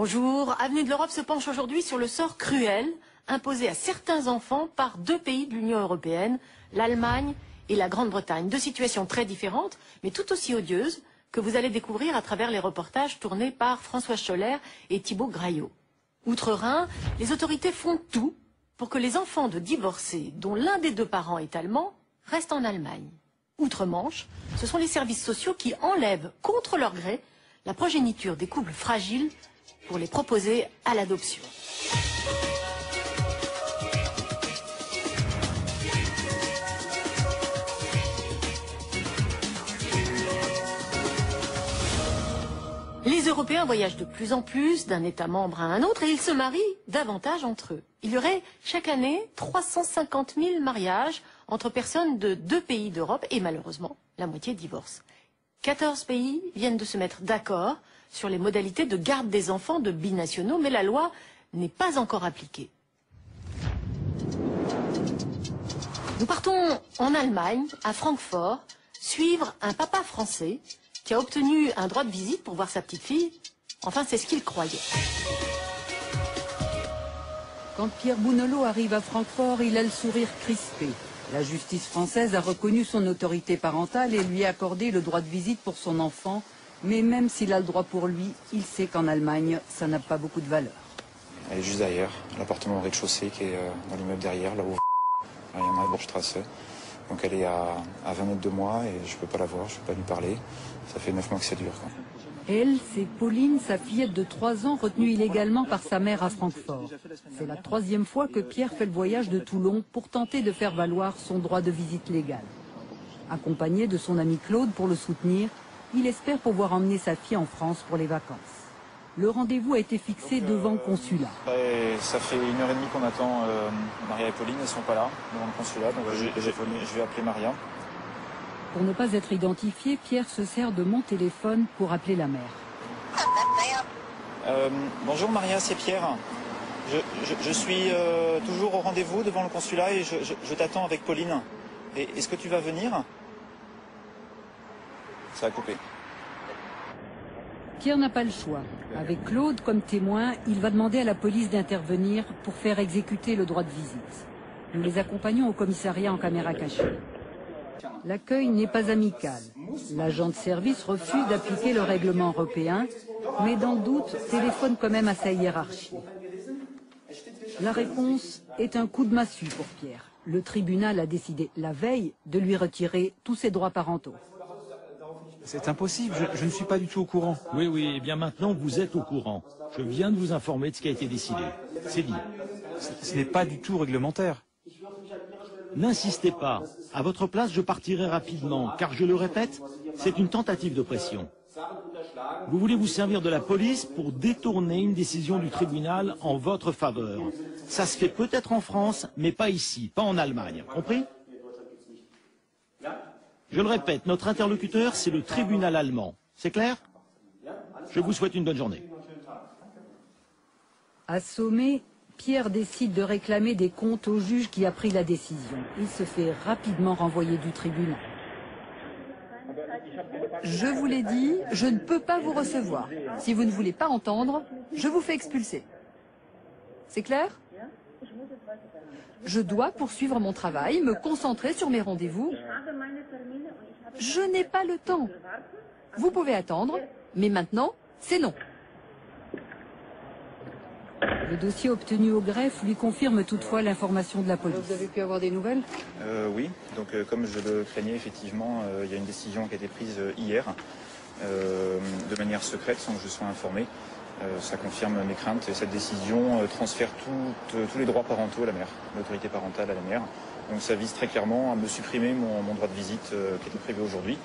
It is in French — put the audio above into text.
Bonjour. Avenue de l'Europe se penche aujourd'hui sur le sort cruel imposé à certains enfants par deux pays de l'Union européenne, l'Allemagne et la Grande-Bretagne. Deux situations très différentes, mais tout aussi odieuses, que vous allez découvrir à travers les reportages tournés par François Scholler et Thibaut Graillot. Outre-Rhin, les autorités font tout pour que les enfants de divorcés, dont l'un des deux parents est allemand, restent en Allemagne. Outre-Manche, ce sont les services sociaux qui enlèvent, contre leur gré, la progéniture des couples fragiles pour les proposer à l'adoption. Les Européens voyagent de plus en plus d'un État membre à un autre et ils se marient davantage entre eux. Il y aurait chaque année 350 000 mariages entre personnes de deux pays d'Europe et malheureusement la moitié divorcent. 14 pays viennent de se mettre d'accord sur les modalités de garde des enfants de binationaux, mais la loi n'est pas encore appliquée. Nous partons en Allemagne, à Francfort, suivre un papa français qui a obtenu un droit de visite pour voir sa petite fille. Enfin, c'est ce qu'il croyait. Quand Pierre Bounelot arrive à Francfort, il a le sourire crispé. La justice française a reconnu son autorité parentale et lui a accordé le droit de visite pour son enfant. Mais même s'il a le droit pour lui, il sait qu'en Allemagne, ça n'a pas beaucoup de valeur. Elle est juste derrière, l'appartement au rez-de-chaussée qui est dans l'immeuble derrière, là où il y en a à Borchstrasse. Donc elle est à 20 mètres de moi et je ne peux pas la voir, je ne peux pas lui parler. Ça fait 9 mois que ça dure, quoi. Elle, c'est Pauline, sa fillette de 3 ans, retenue illégalement par sa mère à Francfort. C'est la 3e fois que Pierre fait le voyage de Toulon pour tenter de faire valoir son droit de visite légal. Accompagné de son ami Claude pour le soutenir, il espère pouvoir emmener sa fille en France pour les vacances. Le rendez-vous a été fixé devant le consulat. Ça fait 1h30 qu'on attend Maria et Pauline, elles ne sont pas là devant le consulat, donc je vais appeler Maria. Pour ne pas être identifié, Pierre se sert de mon téléphone pour appeler la mère. Bonjour Maria, c'est Pierre. Je suis toujours au rendez-vous devant le consulat et je t'attends avec Pauline. Est-ce que tu vas venir? Ça a coupé. Pierre n'a pas le choix. Avec Claude comme témoin, il va demander à la police d'intervenir pour faire exécuter le droit de visite. Nous les accompagnons au commissariat en caméra cachée. L'accueil n'est pas amical. L'agent de service refuse d'appliquer le règlement européen, mais dans le doute, téléphone quand même à sa hiérarchie. La réponse est un coup de massue pour Pierre. Le tribunal a décidé la veille de lui retirer tous ses droits parentaux. C'est impossible, je ne suis pas du tout au courant. Oui, et bien maintenant vous êtes au courant. Je viens de vous informer de ce qui a été décidé. C'est dit. Ce n'est pas du tout réglementaire. N'insistez pas. À votre place, je partirai rapidement, car je le répète, c'est une tentative de pression. Vous voulez vous servir de la police pour détourner une décision du tribunal en votre faveur. Ça se fait peut-être en France, mais pas ici, pas en Allemagne. Compris ? Je le répète, notre interlocuteur, c'est le tribunal allemand. C'est clair? Je vous souhaite une bonne journée. Assommé, Pierre décide de réclamer des comptes au juge qui a pris la décision. Il se fait rapidement renvoyer du tribunal. Je vous l'ai dit, je ne peux pas vous recevoir. Si vous ne voulez pas entendre, je vous fais expulser. C'est clair? Je dois poursuivre mon travail, me concentrer sur mes rendez-vous. Je n'ai pas le temps. Vous pouvez attendre, mais maintenant, c'est non. Le dossier obtenu au greffe lui confirme toutefois l'information de la police. Vous avez pu avoir des nouvelles? Oui, donc comme je le craignais, effectivement, il y a une décision qui a été prise hier, de manière secrète, sans que je sois informé. Ça confirme mes craintes et cette décision transfère tous les droits parentaux à la mère, l'autorité parentale à la mère. Donc ça vise très clairement à me supprimer mon droit de visite qui était prévu aujourd'hui.